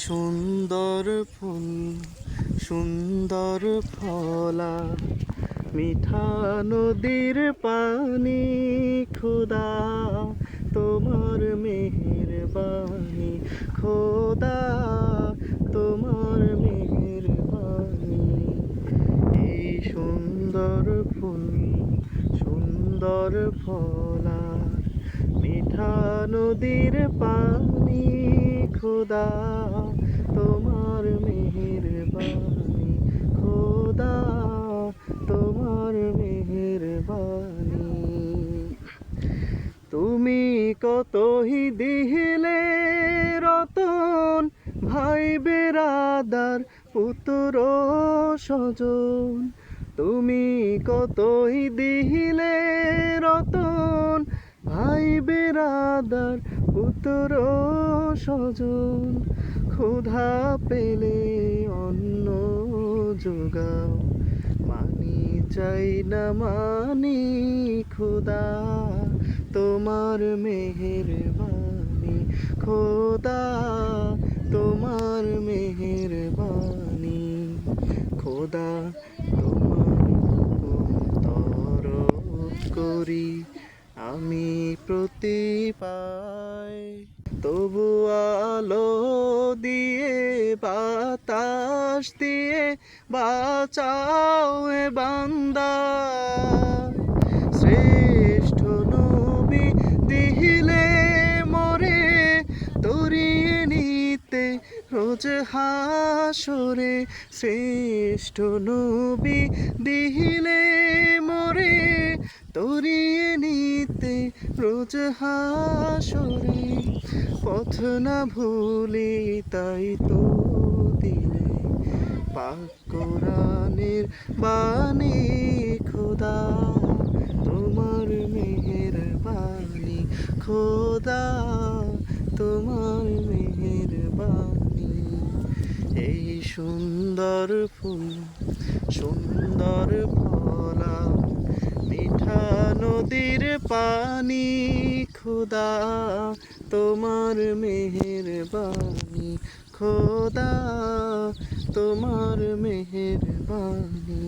সুন্দর ফুল সুন্দর ফলা, মিঠা নদীর পানি, খোদা তোমার মেহেরবানি, খোদা তোমার মেহেরবানি। এই সুন্দর ফুল সুন্দর ফলা, মিঠা নদীর পানি, খোদা তোমার মেহেরবানি, খোদা তোমার মেহেরবানি। তুমি কতই দিলে রতন, ভাই বেরাদার পুত্র স্বজন। তুমি কতই দিলে রতন, ভাই বেরাদার পুত্র স্বজন। ক্ষুধা পেলে অন্ন যোগাও, মানি চাই না মানি, খোদা তোমার মেহেরবানি, খোদা তোমার মেহেরবানি। খোদা তোমার হুকুম তরক করি আমি প্রতি পাই, তবু আলো দিয়ে বাতাস দিয়ে বাঁচাও এ বান্দা। শ্রেষ্ঠ নবী দিলে মরে, তরিয়ে নিতে রোজ হাসরে। শ্রেষ্ঠ নবী দিলে মরে, তরিয়ে নিতে রোজ হাসরে। পথ না ভুলি তাই তো দিলে পাক কোরআনের বাণী, খোদা তোমার মেহেরবানি, খোদা তোমার মেহেরবানি। এই সুন্দর ফুল সুন্দর ফলা, মিঠা নদীর পানি, খোদা তোমার মেহেরবানি, খোদা তোমার মেহেরবানি।